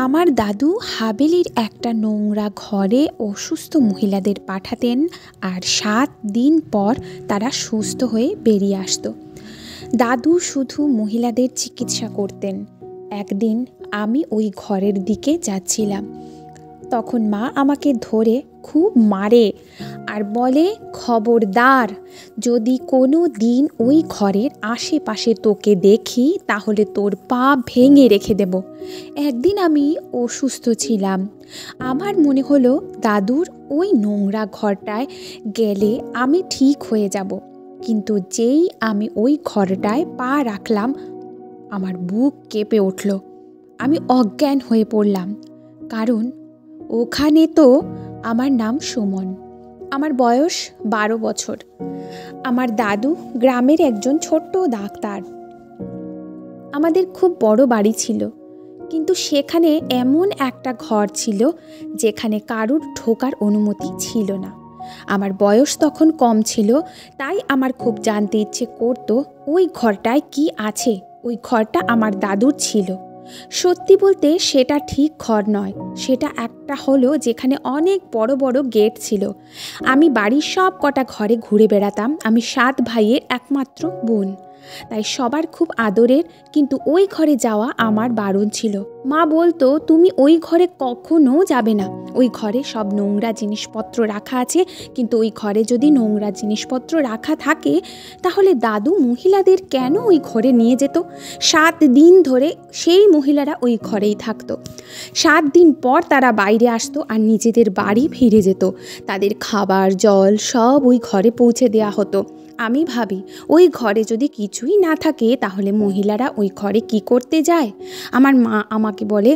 আমার দাদু হাভেলির একটা নোংরা ঘরে অসুস্থ মহিলাদের পাঠাতেন, আর 7 দিন পর তারা সুস্থ হয়ে বেরিয়ে আসতো। দাদু শুধু মহিলাদের চিকিৎসা করতেন। একদিন আমি ওই ঘরের দিকে যাচ্ছিলাম, তখন মা আমাকে ধরে খুব মারে আর বলে, খবরদার, যদি কোনো দিন ওই ঘরের আশেপাশে তোকে দেখি তাহলে তোর পা ভেঙে রেখে দেব। একদিন আমি অসুস্থ ছিলাম। আমার মনে হলো দাদুর ওই নোংরা ঘরটায় গেলে আমি ঠিক হয়ে যাব। কিন্তু যেই আমি ওই ঘরটায় পা রাখলাম, আমার বুক কেঁপে উঠল। আমি অজ্ঞান হয়ে পড়লাম, কারণ ওখানে তো আমার নাম সুমন। আমার বয়স 12 বছর। আমার দাদু গ্রামের একজন ছোট্ট ডাক্তার। আমাদের খুব বড় বাড়ি ছিল, কিন্তু সেখানে এমন একটা ঘর ছিল যেখানে কারুর ঢোকার অনুমতি ছিল না। আমার বয়স তখন কম ছিল, তাই আমার খুব জানতে ইচ্ছে করতো ওই ঘরটায় কি আছে। ওই ঘরটা আমার দাদুর ছিল। সত্যি বলতে সেটা ঠিক ঘর নয়, সেটা একটা হলো যেখানে অনেক বড় বড় গেট ছিল। আমি বাড়ির সব কটা ঘরে ঘুরে বেড়াতাম। আমি 7 ভাইয়ের একমাত্র বোন, তাই সবার খুব আদরের। কিন্তু ওই ঘরে যাওয়া আমার বারণ ছিল। মা বলতো, তুমি ওই ঘরে কখনো যাবে না। ওই ঘরে সব নোংরা জিনিসপত্র রাখা আছে। কিন্তু ওই ঘরে যদি নোংরা জিনিসপত্র রাখা থাকে, তাহলে দাদু মহিলাদের কেন ওই ঘরে নিয়ে যেত? 7 দিন ধরে সেই মহিলারা ওই ঘরেই থাকতো। 7 দিন পর তারা বাইরে আসতো আর নিজেদের বাড়ি ফিরে যেত। তাদের খাবার জল সব ওই ঘরে পৌঁছে দেওয়া হতো। আমি ভাবি, ওই ঘরে যদি কিছুই না থাকে তাহলে মহিলারা ওই ঘরে কি করতে যায়? আমার মা আমাকে বলে,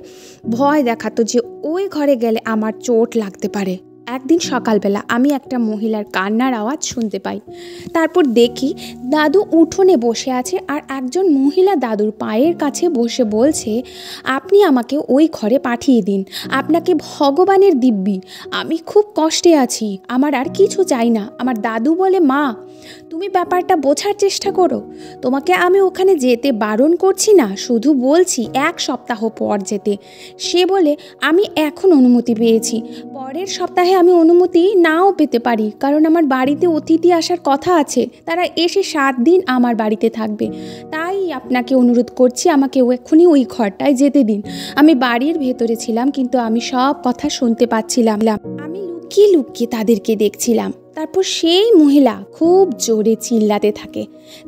ভয় দেখাতো যে ওই ঘরে গেলে আমার চোট লাগতে পারে। একদিন সকালবেলা আমি একটা মহিলার কান্নার আওয়াজ শুনতে পাই। তারপর দেখি দাদু উঠোনে বসে আছে, আর একজন মহিলা দাদুর পায়ের কাছে বসে বলছে, আপনি আমাকে ওই ঘরে পাঠিয়ে দিন, আপনাকে ভগবানের দিব্যি, আমি খুব কষ্টে আছি, আমার আর কিছু চাই না। আমার দাদু বলে, মা, তুমি ব্যাপারটা বোঝার চেষ্টা করো। তোমাকে আমি ওখানে যেতে বারণ করছি না, শুধু বলছি 1 সপ্তাহ পর যেতে। সে বলে, আমি এখন অনুমতি পেয়েছি, পরের সপ্তাহে আমি অনুমতি নাও পেতে পারি, কারণ আমার বাড়িতে অতিথি আসার কথা আছে। তারা এসে 7 দিন আমার বাড়িতে থাকবে। তাই আপনাকে অনুরোধ করছি, আমাকে এক্ষুনি ওই ঘরটায় যেতে দিন। আমি বাড়ির ভেতরে ছিলাম, কিন্তু আমি সব কথা শুনতে পাচ্ছিলাম। আমি লুকিয়ে লুকিয়ে তাদেরকে দেখছিলাম। তারপর সেই মহিলা খুব জোরে চিল্লাতে থাকে।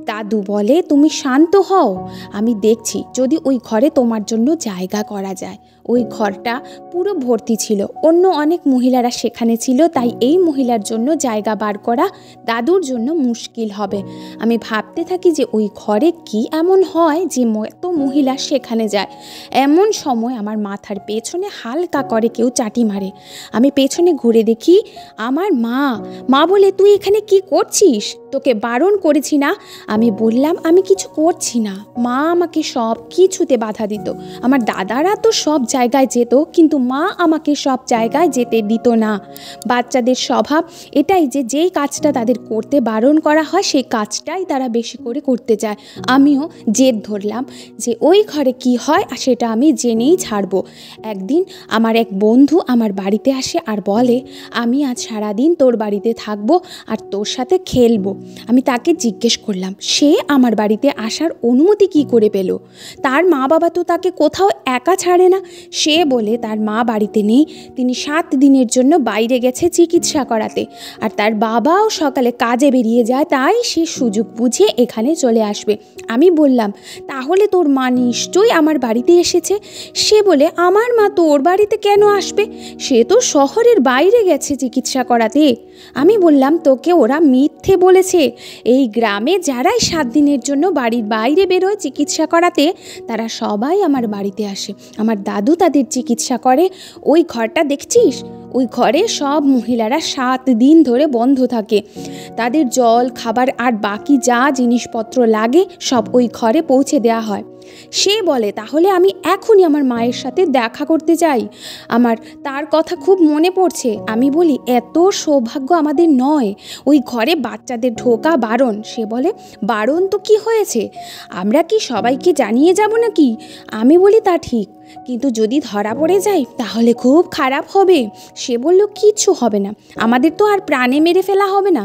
দাদু বলে, তুমি শান্ত হও, আমি দেখছি যদি ওই ঘরে তোমার জন্য জায়গা করা যায়। ওই ঘরটা পুরো ভর্তি ছিল, অন্য অনেক মহিলারা সেখানে ছিল, তাই এই মহিলার জন্য জায়গা বার করা দাদুর জন্য মুশকিল হবে। আমি ভাবতে থাকি যে ওই ঘরে কি এমন হয় যে এত মহিলা সেখানে যায়। এমন সময় আমার মাথার পেছনে হালকা করে কেউ চাটি মারে। আমি পেছনে ঘুরে দেখি আমার মা বলে, তুই এখানে কি করছিস? তোকে বারণ করেছি না? আমি বললাম, আমি কিছু করছি না। মা আমাকে সব কিছুতে বাধা দিত। আমার দাদারা তো সব জায়গায় যেত, কিন্তু মা আমাকে সব জায়গায় যেতে দিত না। বাচ্চাদের স্বভাব এটাই যে যেই কাজটা তাদের করতে বারণ করা হয় সেই কাজটাই তারা বেশি করে করতে চায়। আমিও জেদ ধরলাম যে ওই ঘরে কি হয় সেটা আমি জেনেই ছাড়বো। একদিন আমার এক বন্ধু আমার বাড়িতে আসে আর বলে, আমি আজ সারাদিন তোর বাড়িতে থাকবো আর তোর সাথে খেলবো। আমি তাকে জিজ্ঞেস করলাম, সে আমার বাড়িতে আসার অনুমতি কি করে পেল? তার মা বাবা তো তাকে কোথাও একা ছাড়ে না। সে বলে তার মা বাড়িতে নেই, তিনি 7 দিনের জন্য বাইরে গেছে চিকিৎসা করাতে, আর তার বাবাও সকালে কাজে বেরিয়ে যায়, তাই সে সুযোগ বুঝে এখানে চলে আসবে। আমি বললাম, তাহলে তোর মা নিশ্চয়ই আমার বাড়িতে এসেছে। সে বলে, আমার মা তোর বাড়িতে কেন আসবে? সে তো শহরের বাইরে গেছে চিকিৎসা করাতে। আমি বললাম, তোকে ওরা মিথ্যে বলেছে। এই গ্রামে যারাই 7 দিনের জন্য বাড়ির বাইরে বেরোয় চিকিৎসা করাতে, তারা সবাই আমার বাড়িতে আসে। আমার দাদু তাদের চিকিৎসা করে। ওই ঘরটা দেখছিস? ওই ঘরে সব মহিলারা 7 দিন ধরে বন্ধ থাকে। তাদের জল খাবার আর বাকি যা জিনিসপত্র লাগে সব ওই ঘরে পৌঁছে দেওয়া হয়। সে বলে, তাহলে আমি এখনই আমার মায়ের সাথে দেখা করতে চাই, আমার তার কথা খুব মনে পড়ছে। আমি বলি, এত সৌভাগ্য আমাদের নয়, ওই ঘরে বাচ্চাদের ঢোকা বারণ। সে বলে, বারণ তো কি হয়েছে, আমরা কি সবাইকে জানিয়ে যাব নাকি? আমি বলি, তা ঠিক, কিন্তু যদি ধরা পড়ে যায় তাহলে খুব খারাপ হবে। সে বলল, কিচ্ছু হবে না, আমাদের তো আর প্রাণে মেরে ফেলা হবে না।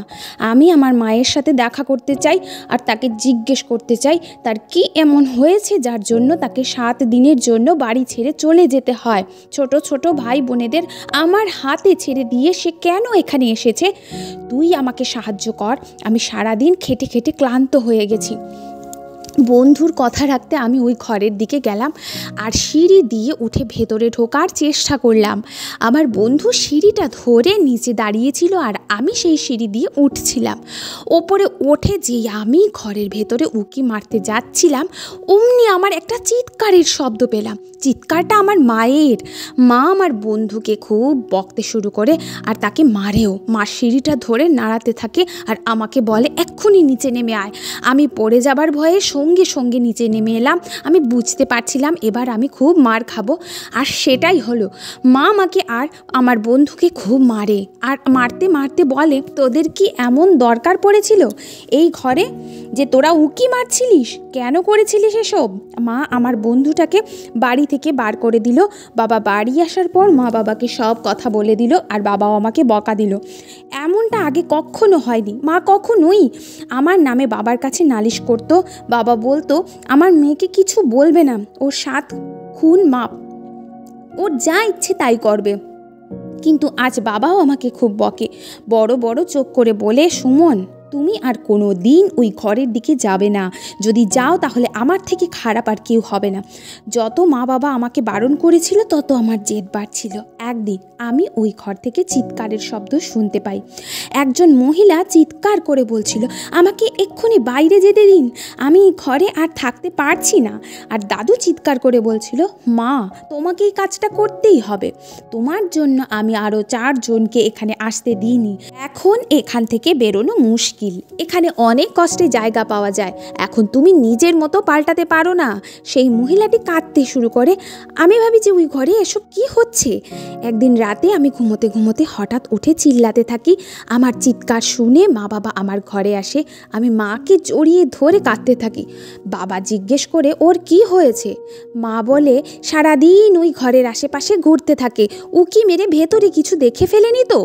আমি আমার মায়ের সাথে দেখা করতে চাই, আর তাকে জিজ্ঞেস করতে চাই তার কি এমন হয়েছে যার জন্য তাকে 7 দিনের জন্য বাড়ি ছেড়ে চলে যেতে হয়। ছোট ছোট ভাই বোনেদের আমার হাতে ছেড়ে দিয়ে সে কেন এখানে এসেছে? তুই আমাকে সাহায্য কর, আমি সারাদিন খেটে খেটে ক্লান্ত হয়ে গেছি। বন্ধুর কথা রাখতে আমি ওই ঘরের দিকে গেলাম আর সিঁড়ি দিয়ে উঠে ভেতরে ঢোকার চেষ্টা করলাম। আমার বন্ধু সিঁড়িটা ধরে নিচে দাঁড়িয়েছিল আর আমি সেই সিঁড়ি দিয়ে উঠছিলাম। ওপরে ওঠে যেই আমি ঘরের ভেতরে উঁকি মারতে যাচ্ছিলাম, অমনি আমার একটা চিৎকারের শব্দ পেলাম। চিৎকারটা আমার মায়ের। মা আমার বন্ধুকে খুব বকতে শুরু করে আর তাকে মারেও। মা সিঁড়িটা ধরে নাড়াতে থাকে আর আমাকে বলে, এক্ষুনি নিচে নেমে আয়। আমি পড়ে যাবার ভয়ে সঙ্গে সঙ্গে নিচে নেমে এলাম। আমি বুঝতে পারছিলাম এবার আমি খুব মার খাবো, আর সেটাই হলো। মা আমাকে আর আমার বন্ধুকে খুব মারে, আর মারতে মারতে বলে, তোদের কি এমন দরকার পড়েছিল এই ঘরে যে তোরা উকি মারছিলিস? কেন করেছিলিস এসব? মা আমার বন্ধুটাকে বাড়ি থেকে বার করে দিল। বাবা বাড়ি আসার পর মা বাবাকে সব কথা বলে দিল, আর বাবাও আমাকে বকা দিল। এমনটা আগে কখনো হয়নি। মা কখনোই আমার নামে বাবার কাছে নালিশ করতো। বাবা বলতো, আমার মেয়েকে কিছু বলবে না, ওর 7 খুন মাপ, ওর যা ইচ্ছে তাই করবে। কিন্তু আজ বাবাও আমাকে খুব বকে, বড় বড় চোখ করে বলে, সুমন, তুমি আর কোনো দিন ওই ঘরের দিকে যাবে না। যদি যাও তাহলে আমার থেকে খারাপ আর কেউ হবে না। যত মা বাবা আমাকে বারণ করেছিল তত আমার জেদ বাড়ছিল। একদিন আমি ওই ঘর থেকে চিৎকারের শব্দ শুনতে পাই। একজন মহিলা চিৎকার করে বলছিল, আমাকে এক্ষুনি বাইরে যেতে দিন, আমি ঘরে আর থাকতে পারছি না। আর দাদু চিৎকার করে বলছিল, মা, তোমাকে এই কাজটা করতেই হবে, তোমার জন্য আমি আরও 4 জনকে এখানে আসতে দিইনি। এখন এখান থেকে বেরোনো মুশকিল, এখানে অনেক কষ্টে জায়গা পাওয়া যায়, এখন তুমি নিজের মতো পাল্টাতে পারো না। সেই মহিলাটি কাঁদতে শুরু করে। আমি ভাবি যে ওই ঘরে এসব কি হচ্ছে। একদিন রাতে আমি ঘুমোতে ঘুমোতে হঠাৎ উঠে চিল্লাতে থাকি। আমার চিৎকার শুনে মা বাবা আমার ঘরে আসে। আমি মাকে জড়িয়ে ধরে কাঁদতে থাকি। বাবা জিজ্ঞেস করে, ওর কি হয়েছে? মা বলে, সারাদিন ওই ঘরের আশেপাশে ঘুরতে থাকে, উকি মেরে ভেতরে কিছু দেখে ফেলেনি তো।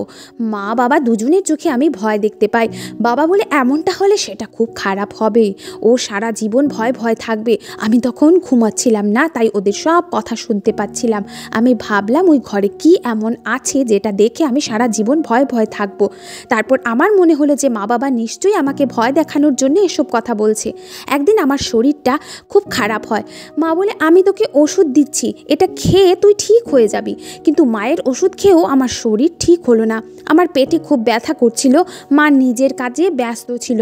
মা বাবা দুজনের চোখে আমি ভয় দেখতে পাই। বাবা বলে, এমনটা হলে সেটা খুব খারাপ হবে, ও সারা জীবন ভয় ভয় থাকবে। আমি তখন ঘুমাচ্ছিলাম না, তাই ওদের সব কথা শুনতে পাচ্ছিলাম। আমি ভাবলাম ওই ঘরে কি এমন আছে যেটা দেখে আমি সারা জীবন ভয় ভয় থাকবো। তারপর আমার মনে হলো যে মা বাবা নিশ্চয়ই আমাকে ভয় দেখানোর জন্য এসব কথা বলছে। একদিন আমার শরীরটা খুব খারাপ হয়। মা বলে, আমি তোকে ওষুধ দিচ্ছি, এটা খেয়ে তুই ঠিক হয়ে যাবি। কিন্তু মায়ের ওষুধ খেয়েও আমার শরীর ঠিক হলো না। আমার পেটে খুব ব্যথা করছিল। মা নিজের কাজে ব্যস্ত ছিল,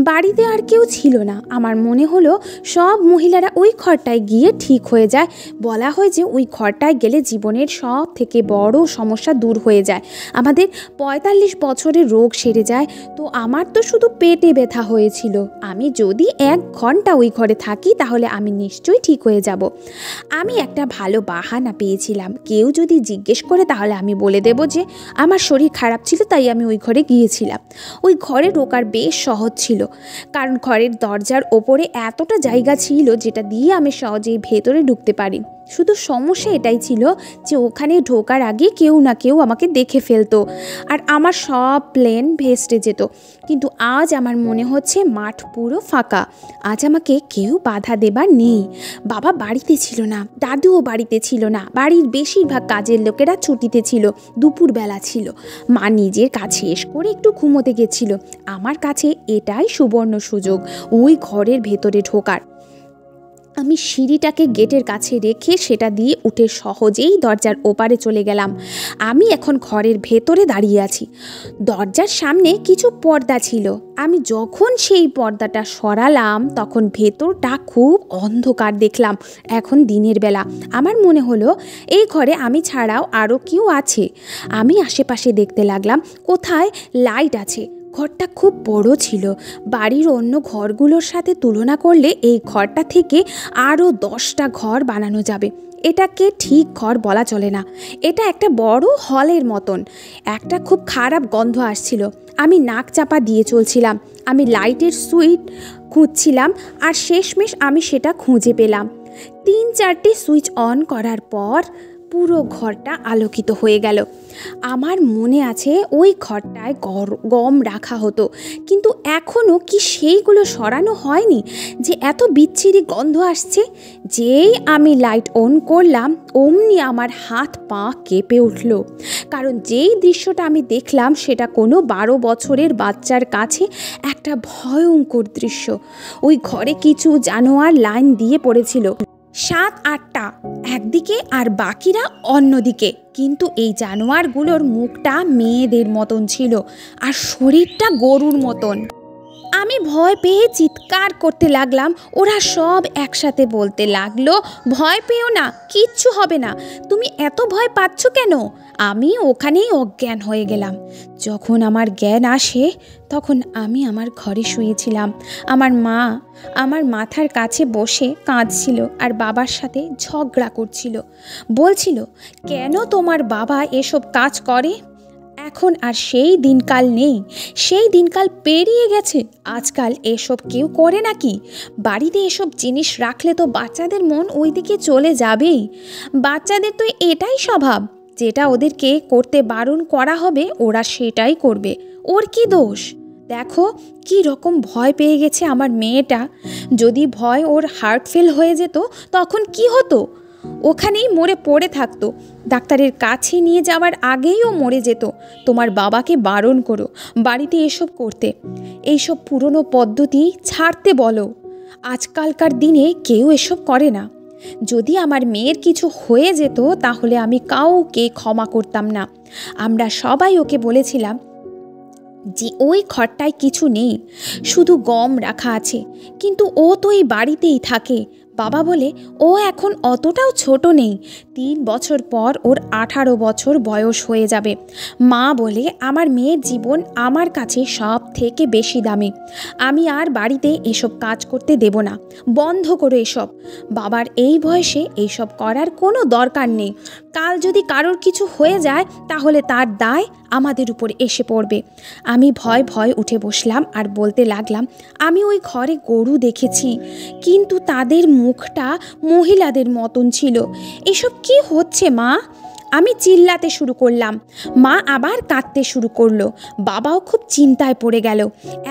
বাড়িতে আর কেউ ছিল না। আমার মনে হলো সব মহিলারা ওই ঘরটায় গিয়ে ঠিক হয়ে যায়। বলা হয় যে ওই ঘরটায় গেলে জীবনের সব থেকে বড় সমস্যা দূর হয়ে যায়, আমাদের 45 বছরের রোগ সেরে যায়। তো আমার তো শুধু পেটে ব্যথা হয়েছিল, আমি যদি 1 ঘন্টা ওই ঘরে থাকি তাহলে আমি নিশ্চয়ই ঠিক হয়ে যাব। আমি একটা ভালো বাহানা পেয়েছিলাম, কেউ যদি জিজ্ঞেস করে তাহলে আমি বলে দেব যে আমার শরীর খারাপ ছিল তাই আমি ওই ঘরে গিয়েছিলাম। ওই ঘরে ঢোকার বেশ সহজ ছিল, কারণ ঘরের দরজার ওপরে এতটা জায়গা ছিল যেটা দিয়ে আমি সহজেই ভেতরে ঢুকতে পারি। শুধু সমস্যা এটাই ছিল যে ওখানে ঢোকার আগে কেউ না কেউ আমাকে দেখে ফেলতো আর আমার সব প্ল্যান ভেস্তে যেত। কিন্তু আজ আমার মনে হচ্ছে মাঠ পুরো ফাঁকা, আজ আমাকে কেউ বাধা দেবার নেই। বাবা বাড়িতে ছিল না, দাদুও বাড়িতে ছিল না, বাড়ির বেশিরভাগ কাজের লোকেরা ছুটিতে ছিল, দুপুরবেলা ছিল। মা নিজের কাজ শেষ করে একটু ঘুমোতে গেছিল। আমার কাছে এটাই সুবর্ণ সুযোগ ওই ঘরের ভেতরে ঢোকার। আমি সিঁড়িটাকে গেটের কাছে রেখে সেটা দিয়ে উঠে সহজেই দরজার ওপারে চলে গেলাম। আমি এখন ঘরের ভেতরে দাঁড়িয়ে আছি। দরজার সামনে কিছু পর্দা ছিল। আমি যখন সেই পর্দাটা সরালাম তখন ভেতরটা খুব অন্ধকার দেখলাম। এখন দিনের বেলা। আমার মনে হলো এই ঘরে আমি ছাড়াও আরও কেউ আছে। আমি আশেপাশে দেখতে লাগলাম কোথায় লাইট আছে, ঘরটা খুব বড় ছিল। বাড়ির অন্য ঘরগুলোর সাথে তুলনা করলে এই ঘরটা থেকে আরও 10টা ঘর বানানো যাবে। এটাকে ঠিক ঘর বলা চলে না, এটা একটা বড় হলের মতন। একটা খুব খারাপ গন্ধ আসছিল। আমি নাক চাপা দিয়ে চলছিলাম। আমি লাইটের সুইচ খুঁজছিলাম আর শেষমেশ আমি সেটা খুঁজে পেলাম। 3-4টে সুইচ অন করার পর পুরো ঘরটা আলোকিত হয়ে গেল। আমার মনে আছে ওই ঘরটায় গম রাখা হতো, কিন্তু এখনও কি সেইগুলো সরানো হয়নি যে এত বিচ্ছিরি গন্ধ আসছে। যেই আমি লাইট অন করলাম অমনি আমার হাত পা কেঁপে উঠল, কারণ যেই দৃশ্যটা আমি দেখলাম সেটা কোনো 12 বছরের বাচ্চার কাছে একটা ভয়ঙ্কর দৃশ্য। ওই ঘরে কিছু জানোয়ার লাইন দিয়ে পড়েছিল, 7-8টা একদিকে আর বাকিরা অন্যদিকে। কিন্তু এই জানোয়ারগুলোর মুখটা মেয়েদের মতন ছিল আর শরীরটা গরুর মতন। আমি ভয় পেয়ে চিৎকার করতে লাগলাম। ওরা সব একসাথে বলতে লাগলো, ভয় পেও না, কিচ্ছু হবে না, তুমি এত ভয় পাচ্ছ কেন? আমি ওখানেই অজ্ঞান হয়ে গেলাম। যখন আমার জ্ঞান আসে তখন আমি আমার ঘরে শুয়েছিলাম। আমার মা আমার মাথার কাছে বসে কাঁদছিল আর বাবার সাথে ঝগড়া করছিল। বলছিল, কেন তোমার বাবা এসব কাজ করে? এখন আর সেই দিনকাল নেই, সেই দিনকাল পেরিয়ে গেছে। আজকাল এসব কেউ করে নাকি? বাড়িতে এসব জিনিস রাখলে তো বাচ্চাদের মন ওই দিকে চলে যাবেই। বাচ্চাদের তো এটাই স্বভাব, যেটা ওদেরকে করতে বারণ করা হবে ওরা সেটাই করবে। ওর কি দোষ? দেখো কি রকম ভয় পেয়ে গেছে আমার মেয়েটা। যদি ভয় ওর হার্ট ফেল হয়ে যেত তখন কি হতো? ওখানেই মরে পড়ে থাকতো। ডাক্তারের কাছে নিয়ে যাওয়ার আগেই ও মরে যেত। তোমার বাবাকে বারণ করো বাড়িতে এসব করতে। এইসব পুরনো পদ্ধতি ছাড়তে বলো। আজকালকার দিনে কেউ এসব করে না। যদি আমার মেয়ের কিছু হয়ে যেত তাহলে আমি কাউকে ক্ষমা করতাম না। আমরা সবাই ওকে বলেছিলাম যে ওই ঘরটায় কিছু নেই, শুধু গম রাখা আছে, কিন্তু ও তো এই বাড়িতেই থাকে। বাবা বলে ও এখন অতটাও ছোট নেই, 3 বছর পর ওর 18 বছর বয়স হয়ে যাবে। মা বলে আমার মেয়ের জীবন আমার কাছে সব থেকে বেশি দামি। আমি আর বাড়িতে এসব কাজ করতে দেব না, বন্ধ করো এসব। বাবার এই বয়সে এইসব করার কোনো দরকার নেই। কাল যদি কারোর কিছু হয়ে যায় তাহলে তার দায় আমাদের উপর এসে পড়বে। আমি ভয় ভয় উঠে বসলাম আর বলতে লাগলাম, আমি ওই ঘরে গরু দেখেছি, কিন্তু তাদের মুখটা মহিলাদের মতন ছিল। এসব কি হচ্ছে মা? আমি চিল্লাতে শুরু করলাম। মা আবার কাঁদতে শুরু করলো। বাবাও খুব চিন্তায় পড়ে গেল।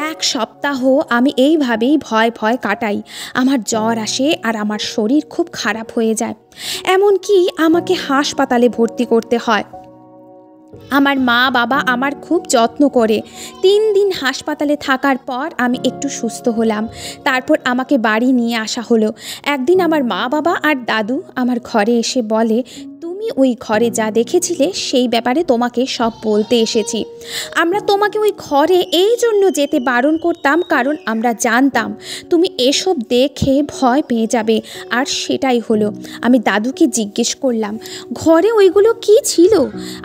1 সপ্তাহ আমি এইভাবেই ভয় ভয় কাটাই। আমার জ্বর আসে আর আমার শরীর খুব খারাপ হয়ে যায়, এমনকি আমাকে হাসপাতালে ভর্তি করতে হয়। আমার মা বাবা আমার খুব যত্ন করে। 3 দিন হাসপাতালে থাকার পর আমি একটু সুস্থ হলাম। তারপর আমাকে বাড়ি নিয়ে আসা হলো। একদিন আমার মা বাবা আর দাদু আমার ঘরে এসে বলে, তুমি ওই ঘরে যা দেখেছিলে সেই ব্যাপারে তোমাকে সব বলতে এসেছি। আমরা তোমাকে ওই ঘরে এই জন্য যেতে বারণ করতাম কারণ আমরা জানতাম তুমি এসব দেখে ভয় পেয়ে যাবে, আর সেটাই হলো। আমি দাদুকে জিজ্ঞেস করলাম, ঘরে ওইগুলো কি ছিল?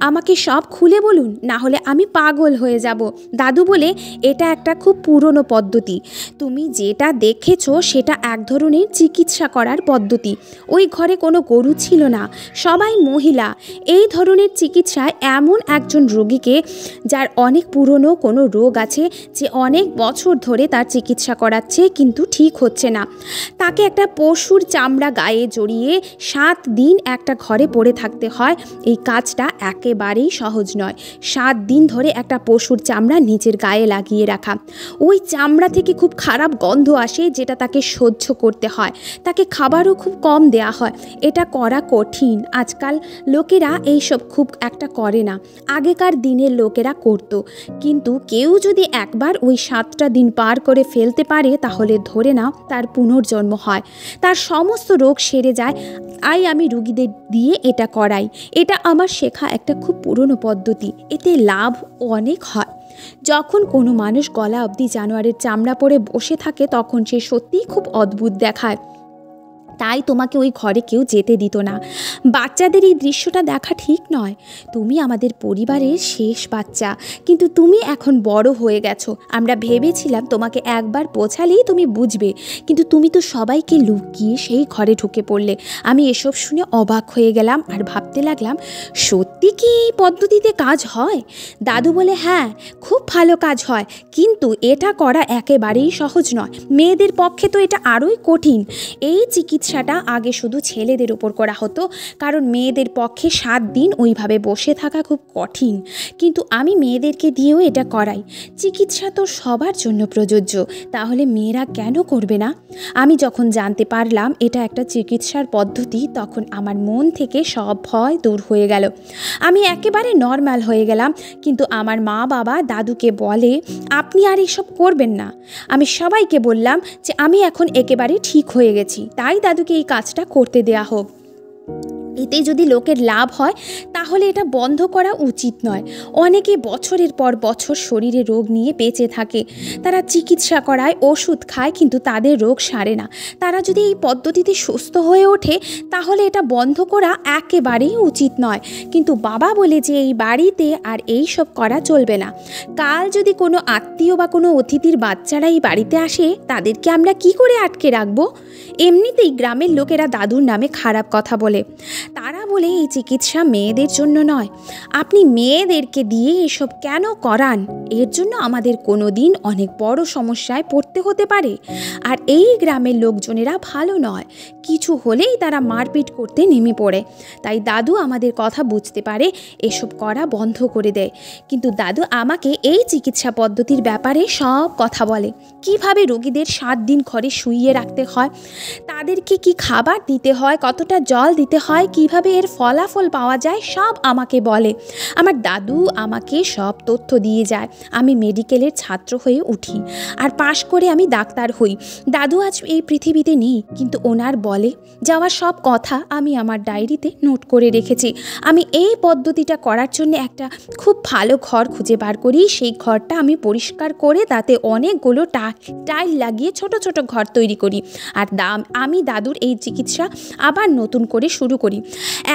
আমাকে সব খুলে বলুন, না হলে আমি পাগল হয়ে যাব। দাদু বলে, এটা একটা খুব পুরনো পদ্ধতি। তুমি যেটা দেখেছো সেটা এক ধরনের চিকিৎসা করার পদ্ধতি। ওই ঘরে কোনো গরু ছিল না, সবাই মহিলা। এই ধরনের চিকিৎসায় এমন একজন রোগীকে যার অনেক পুরনো কোনো রোগ আছে, যে অনেক বছর ধরে তার চিকিৎসা করাচ্ছে কিন্তু ঠিক হচ্ছে না, তাকে একটা পশুর চামড়া গায়ে জড়িয়ে 7 দিন একটা ঘরে পড়ে থাকতে হয়। এই কাজটা একেবারেই সহজ নয়। 7 দিন ধরে একটা পশুর চামড়া নিজের গায়ে লাগিয়ে রাখা। ওই চামড়া থেকে খুব খারাপ গন্ধ আসে, যেটা তাকে সহ্য করতে হয়। তাকে খাবারও খুব কম দেয়া হয়। এটা করা কঠিন। আজকাল লোকেরা এইসব খুব একটা করে না, আগেকার দিনের লোকেরা করত। কিন্তু কেউ যদি একবার ওই 7টা দিন পার করে ফেলতে পারে তাহলে ধরে নাও তার পুনর্জন্ম হয়, তার সমস্ত রোগ সেরে যায়। তাই আমি রুগীদের দিয়ে এটা করাই। এটা আমার শেখা একটা খুব পুরনো পদ্ধতি, এতে লাভ অনেক হয়। যখন কোনো মানুষ গলা অবধি জানোয়ারের চামড়া পরে বসে থাকে তখন সে সত্যিই খুব অদ্ভুত দেখায়। তাই তোমাকে ওই ঘরে কেউ যেতে দিত না। বাচ্চাদের এই দৃশ্যটা দেখা ঠিক নয়। তুমি আমাদের পরিবারের শেষ বাচ্চা, কিন্তু তুমি এখন বড় হয়ে গেছো। আমরা ভেবেছিলাম তোমাকে একবার বোঝালেই তুমি বুঝবে, কিন্তু তুমি তো সবাইকে লুকিয়ে সেই ঘরে ঢুকে পড়লে। আমি এসব শুনে অবাক হয়ে গেলাম আর ভাবতে লাগলাম, সত্যি কি এই পদ্ধতিতে কাজ হয়? দাদু বলে, হ্যাঁ, খুব ভালো কাজ হয়, কিন্তু এটা করা একেবারেই সহজ নয়। মেয়েদের পক্ষে তো এটা আরোই কঠিন। এই চিকিৎসাটা আগে শুধু ছেলেদের উপর করা হতো, কারণ মেয়েদের পক্ষে 7 দিন ওইভাবে বসে থাকা খুব কঠিন। কিন্তু আমি মেয়েদেরকে দিয়েও এটা করাই। চিকিৎসা তো সবার জন্য প্রযোজ্য, তাহলে মেয়েরা কেন করবে না? আমি যখন জানতে পারলাম এটা একটা চিকিৎসার পদ্ধতি, তখন আমার মন থেকে সব ভয় দূর হয়ে গেল। আমি একেবারে নর্মাল হয়ে গেলাম। কিন্তু আমার মা বাবা দাদুকে বলে, আপনি আর এসব করবেন না। আমি সবাইকে বললাম যে আমি এখন একেবারে ঠিক হয়ে গেছি, তাই দাদুকে এই কাজটা করতে দেয়া হোক। এতে যদি লোকের লাভ হয় তাহলে এটা বন্ধ করা উচিত নয়। অনেকে বছরের পর বছর শরীরে রোগ নিয়ে বেঁচে থাকে। তারা চিকিৎসা করায়, ওষুধ খায়, কিন্তু তাদের রোগ সারে না। তারা যদি এই পদ্ধতিতে সুস্থ হয়ে ওঠে তাহলে এটা বন্ধ করা একেবারেই উচিত নয়। কিন্তু বাবা বলে যে এই বাড়িতে আর এই সব করা চলবে না। কাল যদি কোনো আত্মীয় বা কোনো অতিথির বাচ্চারা এই বাড়িতে আসে, তাদেরকে আমরা কি করে আটকে রাখবো? এমনিতেই গ্রামের লোকেরা দাদুর নামে খারাপ কথা বলে। তারা বলে এই চিকিৎসা মেয়েদের জন্য নয়। আপনি মেয়েদেরকে দিয়ে এসব কেন করান? এর জন্য আমাদের কোনো দিন অনেক বড় সমস্যায় পড়তে হতে পারে। আর এই গ্রামের লোকজনেরা ভালো নয়, কিছু হলেই তারা মারপিট করতে নেমে পড়ে। তাই দাদু আমাদের কথা বুঝতে পারে, এসব করা বন্ধ করে দেয়। কিন্তু দাদু আমাকে এই চিকিৎসা পদ্ধতির ব্যাপারে সব কথা বলে। কিভাবে রোগীদের 7 দিন ঘরে শুইয়ে রাখতে হয়, তাদেরকে কি খাবার দিতে হয়, কতটা জল দিতে হয়, কিভাবে এর ফলাফল পাওয়া যায়, সব আমাকে বলে। আমার দাদু আমাকে সব তথ্য দিয়ে যায়। আমি মেডিকেলের ছাত্র হয়ে উঠি আর পাশ করে আমি ডাক্তার হই। দাদু আজ এই পৃথিবীতে নেই, কিন্তু ওনার বলে যাওয়া সব কথা আমি আমার ডায়েরিতে নোট করে রেখেছি। আমি এই পদ্ধতিটা করার জন্য একটা খুব ভালো ঘর খুঁজে বার করি। সেই ঘরটা আমি পরিষ্কার করে তাতে অনেকগুলো টাইল লাগিয়ে ছোট ছোট ঘর তৈরি করি। আর আমি দাদুর এই চিকিৎসা আবার নতুন করে শুরু করি।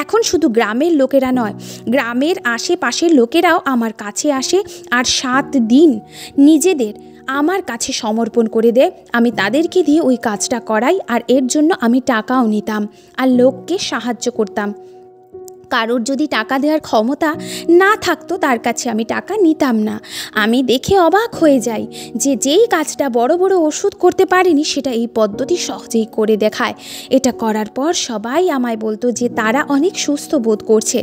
এখন শুধু গ্রামের লোকেরা নয়, গ্রামের আশেপাশের লোকেরাও আমার কাছে আসে আর 7 দিন নিজেদের আমার কাছে সমর্পণ করে দেয়। আমি তাদেরকে দিয়ে ওই কাজটা করাই, আর এর জন্য আমি টাকাও নিতাম আর লোককে সাহায্য করতাম। কারোর যদি টাকা দেওয়ার ক্ষমতা না থাকতো, তার কাছে আমি টাকা নিতাম না। আমি দেখে অবাক হয়ে যাই যে যেই কাজটা বড় বড় ওষুধ করতে পারেনি, সেটা এই পদ্ধতি সহজেই করে দেখায়। এটা করার পর সবাই আমায় বলতো যে তারা অনেক সুস্থ বোধ করছে।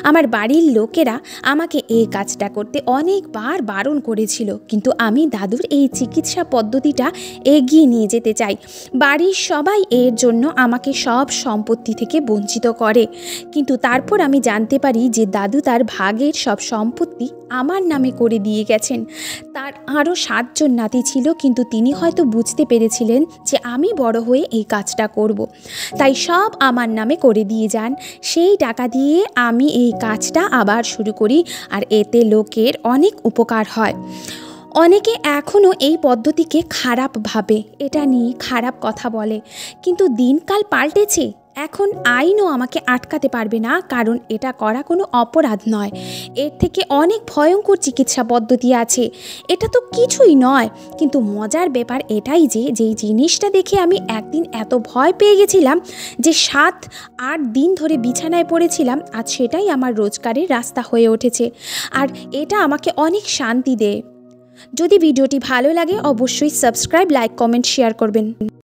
আমার বাড়ির লোকেরা আমাকে এই কাজটা করতে অনেকবার বারণ করেছিল, কিন্তু আমি দাদুর এই চিকিৎসা পদ্ধতিটা এগিয়ে নিয়ে যেতে চাই। বাড়ির সবাই এর জন্য আমাকে সব সম্পত্তি থেকে বঞ্চিত করে, কিন্তু তারপর আমি জানতে পারি যে দাদু তার ভাগের সব সম্পত্তি আমার নামে করে দিয়ে গেছেন। তার আরও 7 জন নাতি ছিল, কিন্তু তিনি হয়তো বুঝতে পেরেছিলেন যে আমি বড় হয়ে এই কাজটা করব। তাই সব আমার নামে করে দিয়ে যান। সেই টাকা দিয়ে আমি এই কাজটা আবার শুরু করি, আর এতে লোকের অনেক উপকার হয়। অনেকে এখনও এই পদ্ধতিকে খারাপ ভাবে, এটা নিয়ে খারাপ কথা বলে, কিন্তু দিনকাল পাল্টেছে। এখন আইনও আমাকে আটকাতে পারবে না, কারণ এটা করা কোনো অপরাধ নয়। এর থেকে অনেক ভয়ঙ্কর চিকিৎসা পদ্ধতি আছে। এটা তো কিছুই নয়, কিন্তু মজার ব্যাপার এটাই যে যেই জিনিসটা দেখে আমি একদিন এত ভয় পেয়ে গেছিলাম যে 7-8 দিন ধরে বিছানায় পড়েছিলাম, আজ সেটাই আমার রোজগারের রাস্তা হয়ে উঠেছে। আর এটা আমাকে অনেক শান্তি দেয়। যদি ভিডিওটি ভালো লাগে অবশ্যই সাবস্ক্রাইব, লাইক, কমেন্ট, শেয়ার করবেন।